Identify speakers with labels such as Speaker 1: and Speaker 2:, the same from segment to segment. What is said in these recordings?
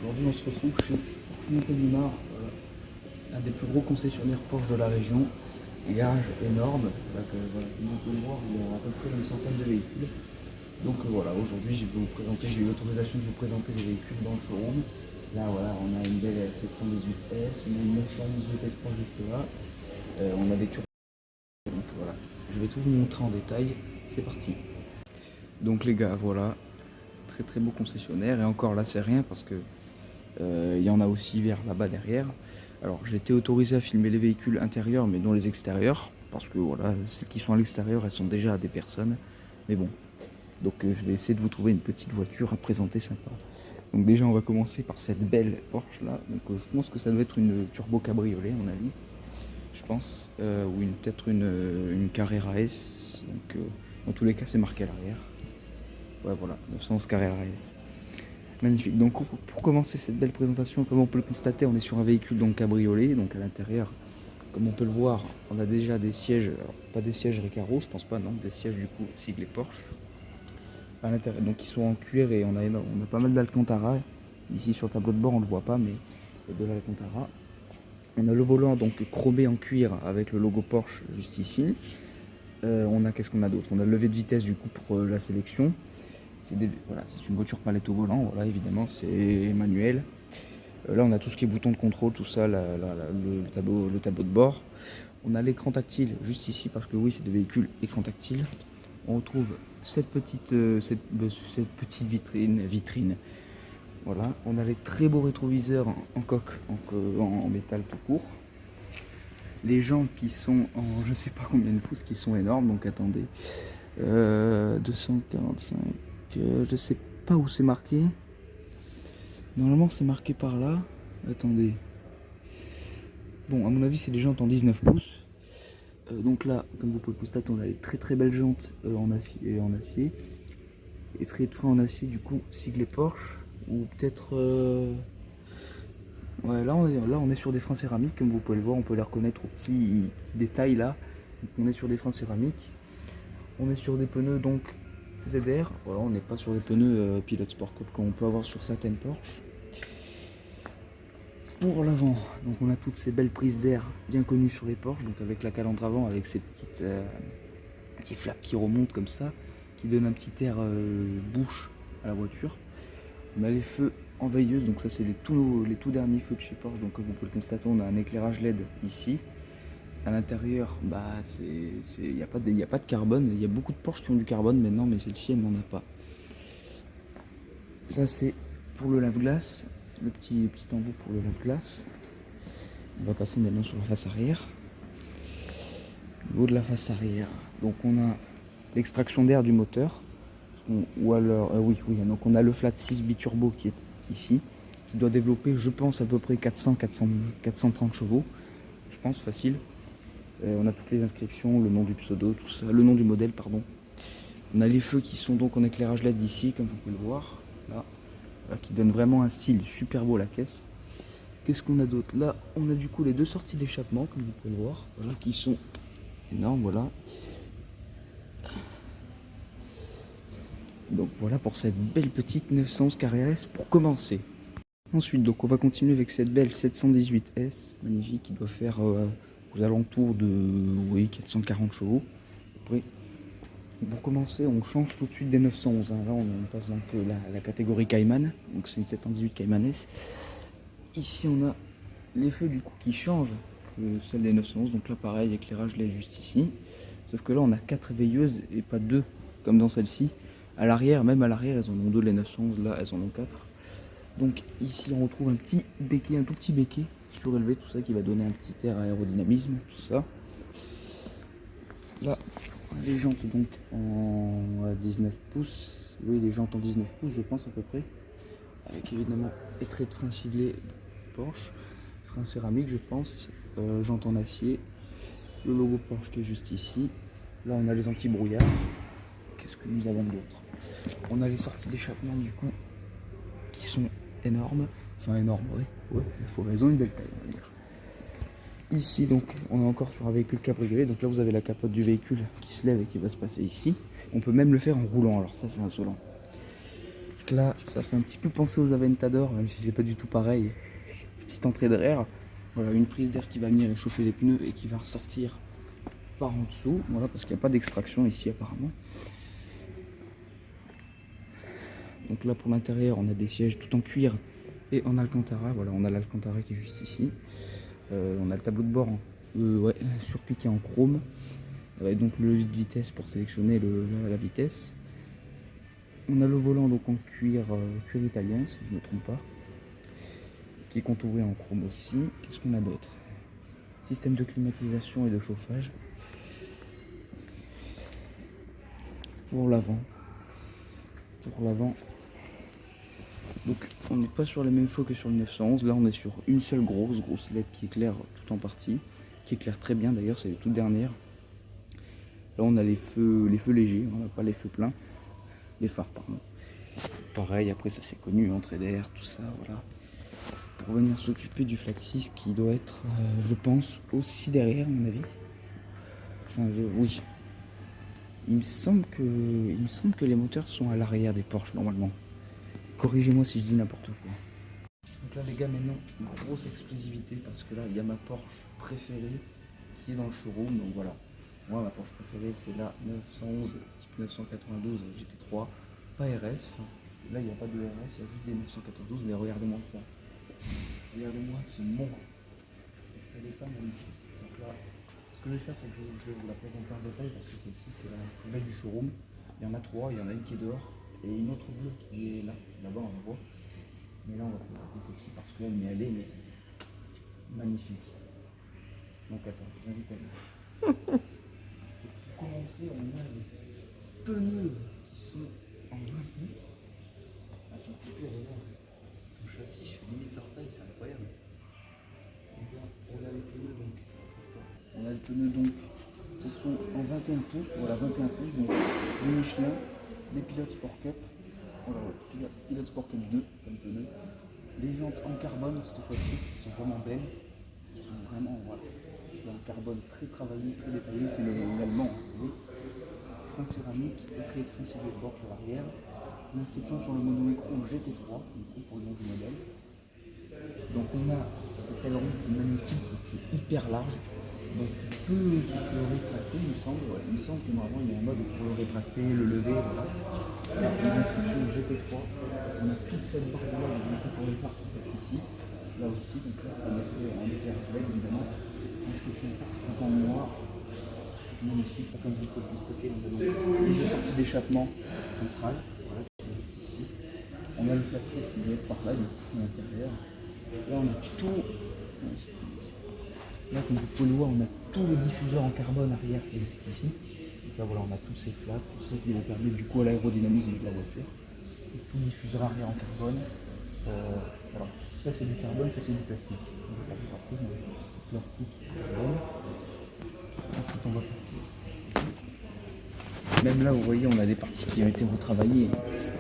Speaker 1: Aujourd'hui, on se retrouve chez Montélimar, un des plus gros concessionnaires Porsche de la région. Garage énorme. Voilà, comme vous pouvez le voir, il y a à peu près une centaine de véhicules. Donc voilà, aujourd'hui, je vais vous présenter, j'ai eu l'autorisation de vous présenter les véhicules dans le showroom. Là, voilà, on a une belle 718S, on a une 911 GT3 juste là. On a des turbos. Donc voilà, je vais tout vous montrer en détail. C'est parti. Donc les gars, voilà, très très beau concessionnaire. Et encore là, c'est rien parce que il y en a aussi vers là-bas derrière. Alors j'ai été autorisé à filmer les véhicules intérieurs mais non les extérieurs. Parce que voilà, celles qui sont à l'extérieur, elles sont déjà à des personnes. Mais bon, donc je vais essayer de vous trouver une petite voiture à présenter sympa. Donc déjà on va commencer par cette belle Porsche là. Donc je pense que ça doit être une turbo cabriolet à mon avis. Je pense. Ou peut-être une Carrera S. Donc dans tous les cas c'est marqué à l'arrière. Ouais voilà, 911 Carrera S. Magnifique. Donc pour commencer cette belle présentation, comme on peut le constater, on est sur un véhicule donc cabriolet. Donc à l'intérieur, comme on peut le voir, on a déjà des sièges, alors, pas des sièges Recaro, je pense pas, non, des sièges du coup siglés Porsche. À l'intérieur, donc ils sont en cuir et on a pas mal d'Alcantara. Ici sur le tableau de bord on le voit pas, mais il y a de l'Alcantara. On a le volant donc chromé en cuir avec le logo Porsche juste ici. On a qu'est-ce qu'on a d'autre? On a le levé de vitesse du coup pour la sélection. Voilà, c'est une voiture palette au volant, voilà, évidemment, c'est manuel. Là, on a tout ce qui est bouton de contrôle, tout ça, le tableau de bord. On a l'écran tactile juste ici, parce que oui, c'est des véhicules écran tactile. On retrouve cette petite vitrine. Voilà, on a les très beaux rétroviseurs en coque, en métal tout court. Les jantes qui sont en je sais pas combien de pouces, qui sont énormes, donc attendez. 245. Je sais pas où c'est marqué. Normalement c'est marqué par là. Attendez. Bon, à mon avis c'est les jantes en 19 pouces. Donc là, comme vous pouvez le constater, on a les très très belles jantes en acier. Et traits de frein en acier du coup siglé Porsche. Ou peut-être... Ouais, là on est sur des freins céramiques, comme vous pouvez le voir, on peut les reconnaître aux petits détails là. Donc, on est sur des freins céramiques. On est sur des pneus donc ZR, voilà, on n'est pas sur des pneus Pilot Sport Cup comme on peut avoir sur certaines Porsche. Pour l'avant, donc on a toutes ces belles prises d'air bien connues sur les Porsche, donc avec la calandre avant, avec ces petits flaps qui remontent comme ça, qui donnent un petit air bouche à la voiture. On a les feux en veilleuse, donc ça c'est les tout derniers feux de chez Porsche, donc comme vous pouvez le constater, on a un éclairage LED ici. À l'intérieur, bah, il n'y a pas de carbone. Il y a beaucoup de Porsche qui ont du carbone maintenant, mais celle-ci, elle n'en a pas. Là, c'est pour le lave-glace, le petit embout pour le lave-glace. On va passer maintenant sur la face arrière. Au niveau de la face arrière, donc on a l'extraction d'air du moteur. Ou alors, oui, donc on a le flat 6 biturbo qui est ici, qui doit développer, je pense, à peu près 430 chevaux. Je pense, facile. On a toutes les inscriptions, le nom du pseudo, tout ça, le nom du modèle, pardon. On a les feux qui sont donc en éclairage LED ici, comme vous pouvez le voir, là, qui donne vraiment un style super beau à la caisse. Qu'est-ce qu'on a d'autre? Là, on a du coup les deux sorties d'échappement, comme vous pouvez le voir, voilà, qui sont énormes, voilà. Donc voilà pour cette belle petite 911 Carrera S pour commencer. Ensuite, donc on va continuer avec cette belle 718S, magnifique, qui doit faire aux alentours de 440 chevaux. Après, pour commencer, on change tout de suite des 911. Hein. Là, on passe donc la catégorie Cayman, donc c'est une 718 Cayman S. Ici, on a les feux du coup qui changent que celles des 911. Donc là, pareil, éclairage LED juste ici. Sauf que là, on a 4 veilleuses et pas 2 comme dans celle-ci. À l'arrière, même à l'arrière, elles en ont 2 les 911. Là, elles en ont 4. Donc ici on retrouve un petit béquet, un tout petit béquet surélevé, tout ça qui va donner un petit air aérodynamisme, tout ça. Là, les jantes donc en 19 pouces, oui les jantes en 19 pouces je pense à peu près, avec évidemment les traits de frein siglés Porsche, frein céramique je pense, jantes en acier, le logo Porsche qui est juste ici. Là on a les anti-brouillards. Qu'est-ce que nous avons d'autre? On a les sorties d'échappement du coup qui sont énormes, enfin énormes, ouais, il faut raison, une belle taille, on va dire. Ici, donc, on est encore sur un véhicule cabriolet, donc là vous avez la capote du véhicule qui se lève et qui va se passer ici. On peut même le faire en roulant, alors ça c'est insolent. Là, ça fait un petit peu penser aux Aventador, même si c'est pas du tout pareil. Petite entrée d'air. Voilà, une prise d'air qui va venir réchauffer les pneus et qui va ressortir par en dessous. Voilà, parce qu'il n'y a pas d'extraction ici apparemment. Donc là, pour l'intérieur, on a des sièges tout en cuir et en Alcantara. Voilà, on a l'Alcantara qui est juste ici. On a le tableau de bord surpiqué en chrome. Avec donc le levier de vitesse pour sélectionner la vitesse. On a le volant donc en cuir italien, si je ne me trompe pas, qui est contouré en chrome aussi. Qu'est-ce qu'on a d'autre? Système de climatisation et de chauffage. Pour l'avant. Donc on n'est pas sur les mêmes feux que sur le 911. Là on est sur une seule grosse LED qui éclaire tout en partie, qui éclaire très bien d'ailleurs, c'est les toutes dernières. Là on a les feux légers, on n'a pas les feux pleins, les phares pardon. Pareil, après ça c'est connu, entrée d'air, tout ça, voilà. Pour venir s'occuper du flat 6 qui doit être, je pense, aussi derrière à mon avis. Enfin oui. Il me semble que les moteurs sont à l'arrière des Porsche normalement. Corrigez-moi si je dis n'importe quoi. Donc là les gars, maintenant, grosse exclusivité parce que là il y a ma Porsche préférée qui est dans le showroom, donc voilà. Moi ma Porsche préférée c'est la 911 type 992 GT3, pas RS, enfin, là il n'y a pas de RS, il y a juste des 992, mais regardez-moi ça. Regardez-moi ce monstre. Est-ce qu'elle est pas magnifique? Donc là, ce que je vais faire c'est que je vais vous la présenter en détail parce que celle-ci c'est la plus belle du showroom. Il y en a trois, il y en a une qui est dehors et une autre bleue qui est là-bas on la voit. Mais là on va présenter celle-ci parce que là elle est magnifique. Donc attends, je vous invite à aller. Pour commencer, on a les pneus qui sont en 20 pouces. Attends, s'il te plaît, regarde. Comme je suis assis, je fais limite leur taille, c'est incroyable. Donc là, on a les pneus donc. On a les pneus donc qui sont en 21 pouces. Voilà, 21 pouces. Donc les Michelin, les Pilote Sport Cup. Voilà, Pilote Sport Cup 2 comme pneus. Les jantes en carbone cette fois-ci qui sont vraiment belles. Qui sont vraiment, voilà. Un carbone très travaillé, très détaillé, c'est l'allemand. Frein céramique, étrier de frein ciré de bord sur l'arrière. Une inscription sur le mono-écran GT3, du coup, pour le nom du modèle. Donc on a cet aileron magnifique qui est hyper large. Donc on peut se rétracter, il me semble. Ouais, il me semble que normalement il y a un mode pour le rétracter, le lever, voilà. Là, on a l'inscription GT3. On a toute cette barre-là, pour les phares qui passe ici. Là aussi, donc là, ça mettrait en éclairage LED, évidemment. Inscription tout en noir, magnifique, comme vous pouvez le constater, on a donc les deux sorties d'échappement centrales, voilà, qui sont juste ici. On a le flat 6 qui doit être par là, du coup, à l'intérieur. Là, on a tout, là, comme vous pouvez le voir, on a tout le diffuseur en carbone arrière qui est juste ici. Donc là, voilà, on a tous ces flaps, tout ça qui vont permettre du coup à l'aérodynamisme de la voiture. Et tout le diffuseur arrière en carbone. Alors, ça c'est du carbone, ça c'est du plastique. On va pas après, mais plastique, carbone. Ensuite, on va passer. Même là, vous voyez, on a des parties qui ont été retravaillées.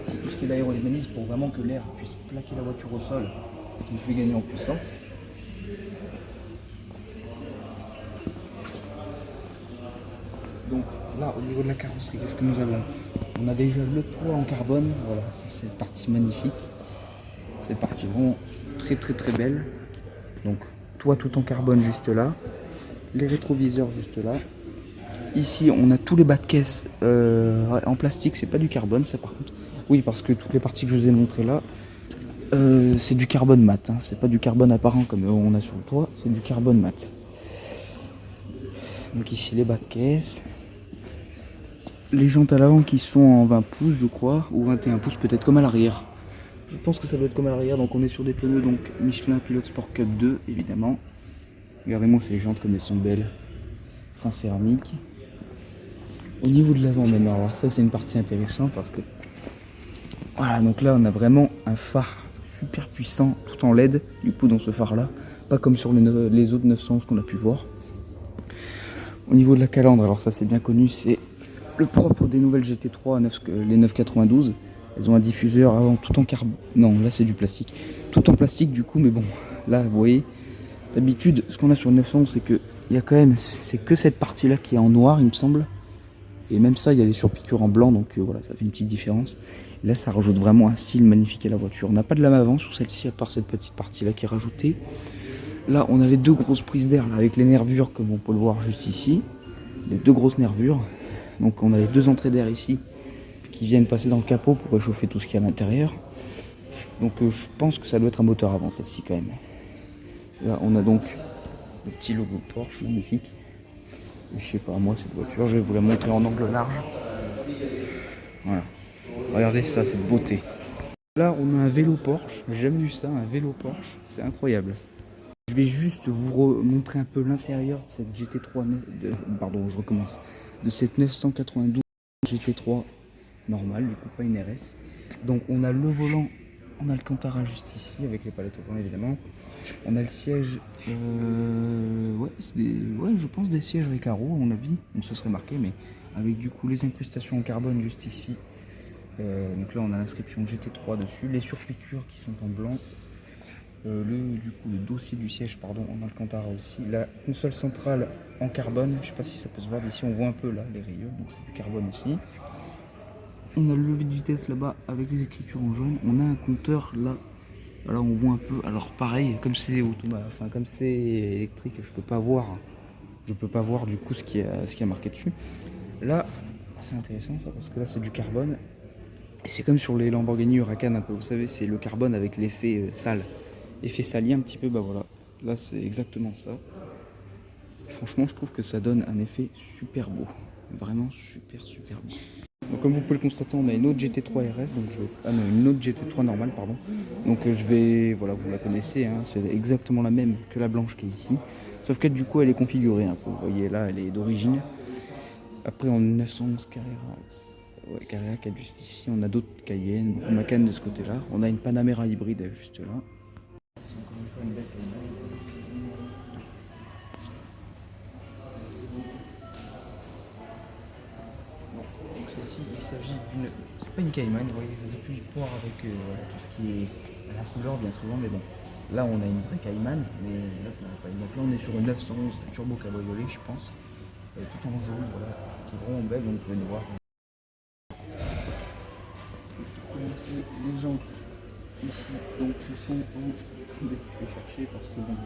Speaker 1: C'est tout ce qui est l'aérodynamisme pour vraiment que l'air puisse plaquer la voiture au sol, ce qui nous fait gagner en puissance. Donc là, au niveau de la carrosserie, qu'est-ce que nous avons? On a déjà le toit en carbone. Voilà, ça c'est une partie magnifique. Cette partie vraiment très belle. Donc toit tout en carbone juste là. Les rétroviseurs juste là. Ici on a tous les bas de caisse en plastique, c'est pas du carbone ça par contre. Oui, parce que toutes les parties que je vous ai montrées là, c'est du carbone mat, hein. C'est pas du carbone apparent comme on a sur le toit, c'est du carbone mat. Donc ici les bas de caisse. Les jantes à l'avant qui sont en 20 pouces je crois, ou 21 pouces peut-être comme à l'arrière. Je pense que ça doit être comme à l'arrière, donc on est sur des pneus donc Michelin Pilote Sport Cup 2 évidemment. Regardez-moi ces jantes comme elles sont belles. Frein céramique. Au niveau de l'avant maintenant, alors ça c'est une partie intéressante parce que voilà, donc là on a vraiment un phare super puissant tout en LED du coup dans ce phare là, pas comme sur les autres 911 qu'on a pu voir. Au niveau de la calandre, alors ça c'est bien connu, c'est le propre des nouvelles GT3 les 992. Elles ont un diffuseur avant tout en carbone. Non, là c'est du plastique. Tout en plastique du coup, mais bon, là vous voyez, d'habitude ce qu'on a sur le 911 c'est que il y a quand même, c'est que cette partie là qui est en noir il me semble. Et même ça, il y a les surpiqûres en blanc, donc voilà, ça fait une petite différence. Et là, ça rajoute vraiment un style magnifique à la voiture. On n'a pas de lame avant sur celle-ci, à part cette petite partie-là qui est rajoutée. Là, on a les deux grosses prises d'air avec les nervures, comme on peut le voir juste ici. Les deux grosses nervures. Donc on a les deux entrées d'air ici qui viennent passer dans le capot pour réchauffer tout ce qu'il y a à l'intérieur. Donc je pense que ça doit être un moteur avant celle-ci quand même. Là, on a donc le petit logo Porsche, magnifique. Je sais pas, moi cette voiture, je vais vous la montrer en angle large. Voilà. Regardez ça, cette beauté. Là, on a un vélo Porsche. J'ai jamais vu ça, un vélo Porsche. C'est incroyable. Je vais juste vous montrer un peu l'intérieur de cette GT3. Pardon, je recommence. De cette 992 GT3 normale, du coup pas une RS. Donc on a le volant, on a le Alcantara juste ici avec les palettes au volant évidemment. On a le siège, ouais, je pense des sièges Recaro à mon avis, on se serait marqué, mais avec du coup les incrustations en carbone juste ici. Donc là on a l'inscription GT3 dessus, les surpiqûres qui sont en blanc, le dossier du siège pardon en Alcantara aussi, la console centrale en carbone, je sais pas si ça peut se voir d'ici, on voit un peu là les rayures, donc c'est du carbone aussi. On a le levier de vitesse là-bas avec les écritures en jaune, on a un compteur là. Là on voit un peu, alors pareil, comme c'est comme c'est électrique, je peux pas voir du coup ce qui est marqué dessus. Là, c'est intéressant ça, parce que là c'est du carbone. Et c'est comme sur les Lamborghini Huracan un peu, vous savez, c'est le carbone avec l'effet sale. Effet sali un petit peu, bah voilà. Là c'est exactement ça. Franchement, je trouve que ça donne un effet super beau. Vraiment super beau. Donc, comme vous pouvez le constater, on a une autre GT3 RS, donc une autre GT3 normale, pardon. Donc voilà, vous la connaissez, hein, c'est exactement la même que la blanche qui est ici. Sauf que du coup, elle est configurée un peu. Vous voyez là, elle est d'origine. Après, on a une 911 Carrera. Ouais, Carrera qui est juste ici. On a d'autres Cayenne, beaucoup Macan de ce côté-là. On a une Panamera hybride juste là. C'est encore une fois une belle Cayenne. Donc celle-ci, il s'agit d'une... C'est pas une Cayman, vous voyez, j'aurais pu y croire avec tout ce qui est à la couleur bien souvent, mais bon. Là on a une vraie Cayman, mais là ça n'a pas une. Donc là on est sur une 911 turbo cabriolet je pense. Tout en jaune, voilà, qui est vraiment belle, donc vous pouvez le voir. Les jantes ici, donc qui sont en... Attendez, je vais chercher parce que bon,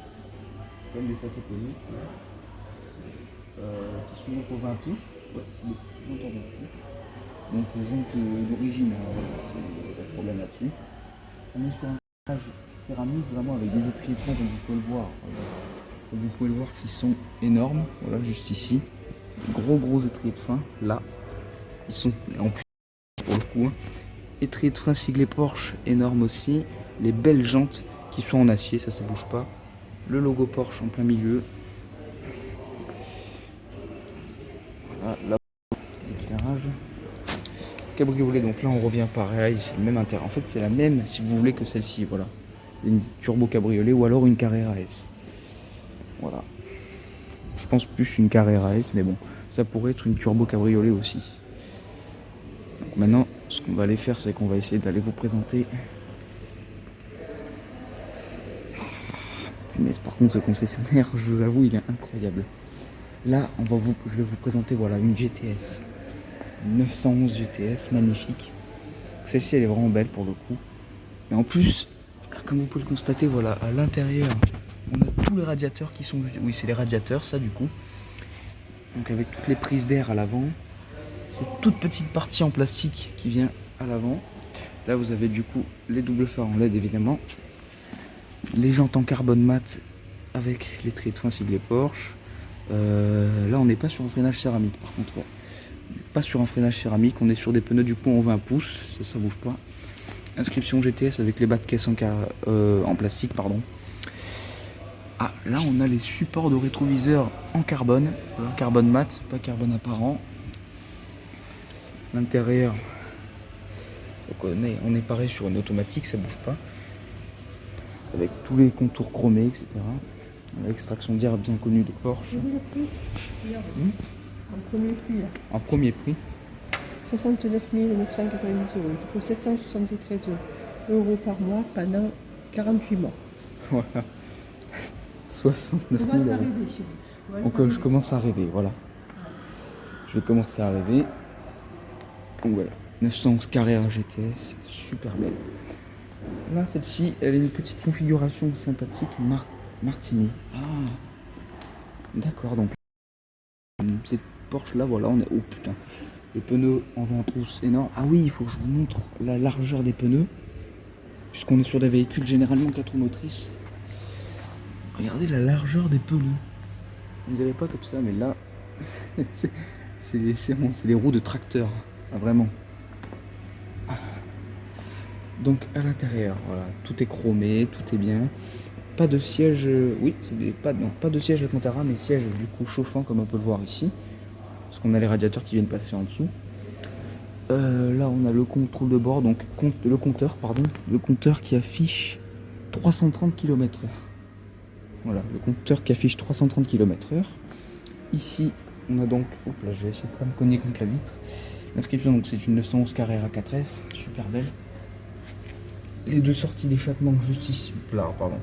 Speaker 1: c'est quand même des sacrés pelés. Qui sont donc au 20 pouces. Ouais, c'est des jantes en 20 pouces. Donc jantes d'origine, voilà, c'est pas de problème là-dessus. On est sur un freinage céramique vraiment avec des étriers de frein comme vous pouvez le voir. Comme vous pouvez le voir, qui sont énormes. Voilà, juste ici. Gros étriers de frein. Là, ils sont en plus pour le coup. Étriers de frein siglés Porsche, énorme aussi. Les belles jantes qui sont en acier, ça bouge pas. Le logo Porsche en plein milieu. Voilà, là, l'éclairage. Cabriolet, donc là on revient pareil, c'est le même intérêt. En fait, c'est la même, si vous voulez, que celle-ci, voilà. Une turbo cabriolet ou alors une Carrera S. Voilà. Je pense plus une Carrera S, mais bon, ça pourrait être une turbo cabriolet aussi. Donc maintenant, ce qu'on va aller faire, c'est qu'on va essayer d'aller vous présenter. Punaise, par contre, ce concessionnaire, je vous avoue, il est incroyable. Là, je vais vous présenter voilà, une GTS. Une 911 GTS, magnifique. Celle-ci, elle est vraiment belle pour le coup. Et en plus, comme vous pouvez le constater, voilà, à l'intérieur, on a tous les radiateurs qui sont... Oui, c'est les radiateurs, ça, du coup. Donc avec toutes les prises d'air à l'avant. Cette toute petite partie en plastique qui vient à l'avant. Là, vous avez du coup les doubles phares en LED, évidemment. Les jantes en carbone mat avec les traits de frein siglés Porsche. Là, on n'est pas sur un freinage céramique, par contre. Ouais. Pas sur un freinage céramique, on est sur des pneus du coup en 20 pouces, ça bouge pas. Inscription GTS avec les bas de caisse en plastique, pardon. Ah, là on a les supports de rétroviseur en carbone, voilà, carbone mat, pas carbone apparent. L'intérieur, on est pareil sur une automatique, ça bouge pas. Avec tous les contours chromés, etc. L'extraction d'air bien connue de Porsche.
Speaker 2: En premier prix, là.
Speaker 1: En premier prix.
Speaker 2: 69 990 €. Il faut 773 € par mois pendant 48 mois.
Speaker 1: Voilà. 69 000 €. Donc je commence à rêver, voilà. Je vais commencer à rêver. Donc voilà, 911 Carrera GTS, super belle. Là, celle-ci, elle a une petite configuration sympathique, Martini. Ah, d'accord, donc cette Porsche là, voilà, on est... Oh putain, les pneus en 20 pouces énormes. Ah oui, il faut que je vous montre la largeur des pneus, puisqu'on est sur des véhicules généralement 4 roues motrices. Regardez la largeur des pneus. On ne dirait pas comme ça, mais là, c'est les roues de tracteur, ah, vraiment. Donc à l'intérieur, voilà, tout est chromé, tout est bien. Pas de siège, oui, pas de siège Alcantara, mais siège du coup chauffant comme on peut le voir ici. Parce qu'on a les radiateurs qui viennent passer en dessous. Là on a le contrôle de bord, donc le compteur qui affiche 330 km/h. Voilà, le compteur qui affiche 330 km/h. Ici on a donc, hop là, je vais essayer de pas me cogner contre la vitre. L'inscription, donc c'est une 911 Carrera 4S, super belle. Les deux sorties d'échappement juste ici. Là, pardon.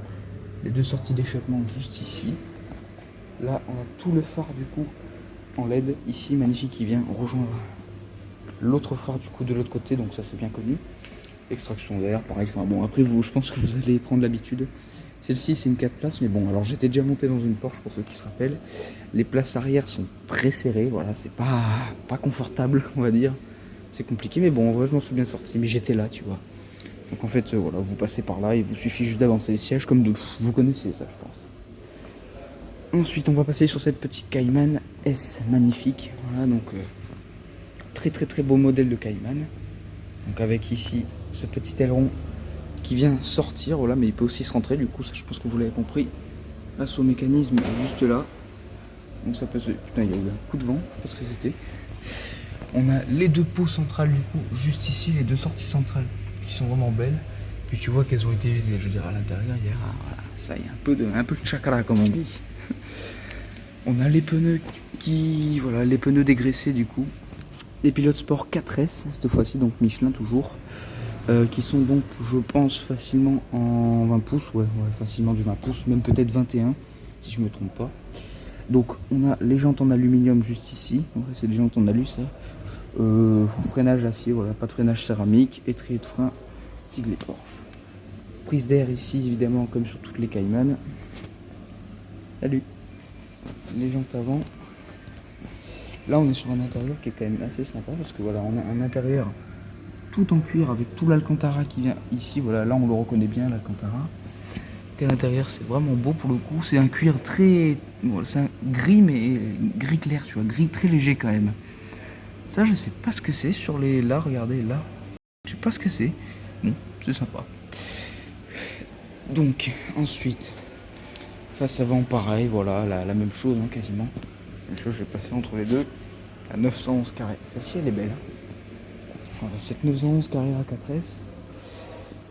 Speaker 1: Les deux sorties d'échappement juste ici. Là, on a tout le phare du coup en LED ici, magnifique, qui vient rejoindre l'autre phare du coup de l'autre côté, donc ça c'est bien connu. Extraction d'air, pareil. Enfin bon, après je pense que vous allez prendre l'habitude. Celle-ci c'est une 4 places, mais bon, alors j'étais déjà monté dans une Porsche pour ceux qui se rappellent. Les places arrière sont très serrées, voilà, c'est pas confortable, on va dire. C'est compliqué, mais bon, en vrai je m'en suis bien sorti, mais j'étais là, tu vois. Donc en fait, voilà, vous passez par là, il vous suffit juste d'avancer les sièges comme vous connaissez ça, je pense. Ensuite, on va passer sur cette petite Cayman S magnifique. Voilà, donc très très très beau modèle de Cayman. Donc avec ici ce petit aileron qui vient sortir, voilà, mais il peut aussi se rentrer. Du coup, ça, je pense que vous l'avez compris. Grâce au mécanisme juste là. Donc ça peut se. Putain, il y a eu un coup de vent, je sais pas ce que c'était. On a les deux pots centrales du coup juste ici, les deux sorties centrales qui sont vraiment belles. Puis tu vois qu'elles ont été visées. Je veux dire, à l'intérieur, il y a ça, il y a un peu de chakra comme on dit. On a les pneus les pneus dégraissés du coup. Les pilotes sport 4S cette fois-ci, donc Michelin toujours. Qui sont donc, je pense, facilement en 20 pouces. Ouais, facilement du 20 pouces, même peut-être 21, si je me trompe pas. Donc on a les jantes en aluminium juste ici. Ouais, c'est des jantes en alu ça. Freinage acier, voilà, pas de freinage céramique, étrier de frein, siglé Porsche. Prise d'air ici, évidemment, comme sur toutes les Cayman. Salut. Les jantes avant. Là, on est sur un intérieur qui est quand même assez sympa parce que voilà, on a un intérieur tout en cuir avec tout l'Alcantara qui vient ici. Voilà, là, on le reconnaît bien, l'Alcantara. À l'intérieur, c'est vraiment beau pour le coup. C'est un cuir très, bon, c'est un gris mais gris clair, tu vois, gris très léger quand même. Ça, je sais pas ce que c'est sur les. Là, regardez, là. Je sais pas ce que c'est. Bon, c'est sympa. Donc, ensuite, face avant, pareil, voilà, la même chose, hein, quasiment. Donc là, je vais passer entre les deux. La 911 Carrera. Celle-ci, elle est belle. Voilà, cette 911 Carrera 4S.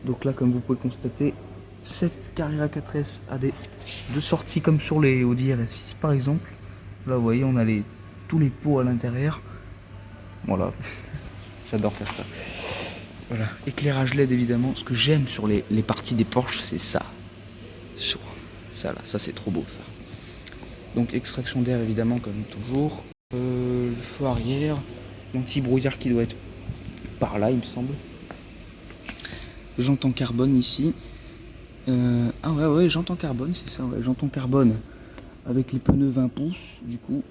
Speaker 1: Donc là, comme vous pouvez constater, cette Carrera 4S a deux sorties comme sur les Audi RS6, par exemple. Là, vous voyez, on a tous les pots à l'intérieur. Voilà, j'adore faire ça. Voilà, éclairage LED évidemment. Ce que j'aime sur les parties des Porsche, c'est ça. Sur ça là, ça c'est trop beau ça. Donc extraction d'air évidemment comme toujours. Le feu arrière, l'anti-brouillard qui doit être par là il me semble. Jantes en carbone ici. Ah ouais, jantes en carbone, c'est ça, ouais, jantes en carbone avec les pneus 20 pouces du coup.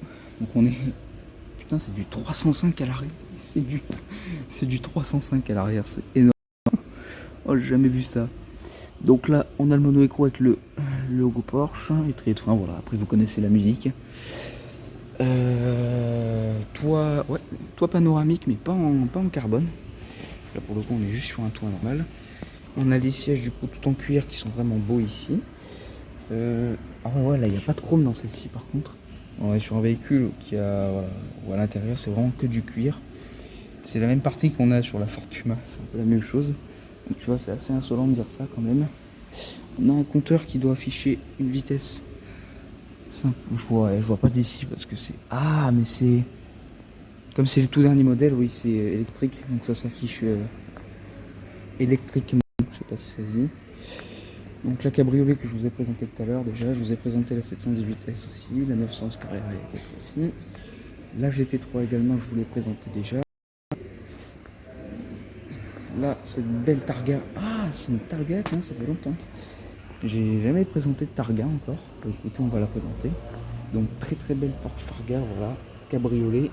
Speaker 1: Donc on est. Putain, c'est du 305 à l'arrière. C'est du 305 à l'arrière, c'est énorme. Oh, j'ai jamais vu ça. Donc là, on a le mono-écrou avec le logo Porsche, étrier de frein, voilà. Après, vous connaissez la musique. Toit panoramique, mais pas en carbone. Là, pour le coup, on est juste sur un toit normal. On a les sièges du coup tout en cuir qui sont vraiment beaux ici. Ah ouais, là, il n'y a pas de chrome dans celle-ci par contre. On est sur un véhicule qui a, voilà, où à l'intérieur c'est vraiment que du cuir. C'est la même partie qu'on a sur la Ford Puma, c'est un peu la même chose. Donc tu vois, c'est assez insolent de dire ça quand même. On a un compteur qui doit afficher une vitesse. Je vois pas d'ici parce que c'est. Ah, mais c'est. Comme c'est le tout dernier modèle, oui, c'est électrique. Donc ça s'affiche électriquement. Je sais pas si ça se dit. Donc la cabriolet que je vous ai présenté tout à l'heure déjà, je vous ai présenté la 718S aussi, la 911 Carrera 4 aussi. La GT3 également, je vous l'ai présenté déjà. Là, cette belle Targa. Ah, c'est une Targa, tiens, ça fait longtemps. J'ai jamais présenté de Targa encore. Bah, écoutez, on va la présenter. Donc, très très belle Porsche Targa, voilà. Cabriolet.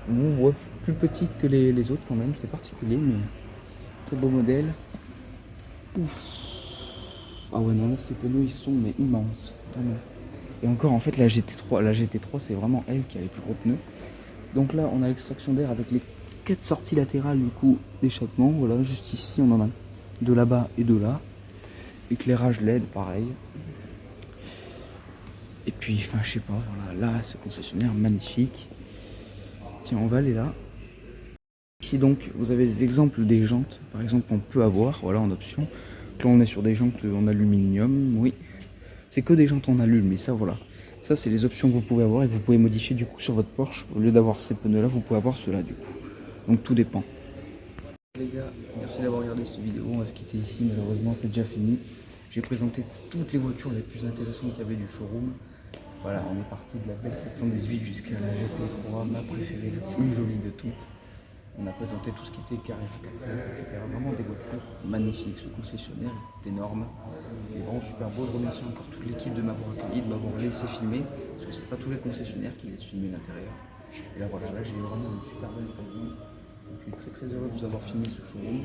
Speaker 1: Bon, ouais, plus petite que les autres quand même, c'est particulier, mais très beau modèle. Ouf. Ah ouais, non, là, ces pneus, ils sont mais immenses, vraiment. Et encore, en fait, la GT3, c'est vraiment elle qui a les plus gros pneus. Donc là, on a l'extraction d'air avec les 4 sorties latérales du coup d'échappement. Voilà, juste ici, on en a de là-bas et de là. Éclairage LED, pareil. Et puis, enfin, je sais pas, voilà, là, ce concessionnaire magnifique. Tiens, on va aller là. Ici, donc, vous avez des exemples des jantes, par exemple, qu'on peut avoir, voilà, en option. Là, on est sur des jantes en aluminium, oui. C'est que des jantes en alu, mais ça, voilà. Ça, c'est les options que vous pouvez avoir et que vous pouvez modifier du coup sur votre Porsche. Au lieu d'avoir ces pneus-là, vous pouvez avoir ceux-là, du coup. Donc, tout dépend. Les gars, merci d'avoir regardé cette vidéo. On va se quitter ici, malheureusement, c'est déjà fini. J'ai présenté toutes les voitures les plus intéressantes qu'il y avait du showroom. Voilà, on est parti de la belle 718 jusqu'à la GT3, ma préférée, la plus jolie de toutes. On a présenté tout ce qui était carré, etc. Vraiment des voitures magnifiques. Ce concessionnaire est énorme. Il est vraiment super beau. Je remercie encore toute l'équipe de m'avoir accueilli, de m'avoir laissé filmer. Parce que c'est pas tous les concessionnaires qui laissent filmer l'intérieur. Et là voilà, là j'ai vraiment une super belle cabine. Donc, je suis très très heureux de vous avoir filmé ce showroom.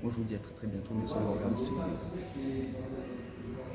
Speaker 1: Moi je vous dis à très très bientôt. Merci d'avoir regardé cette vidéo.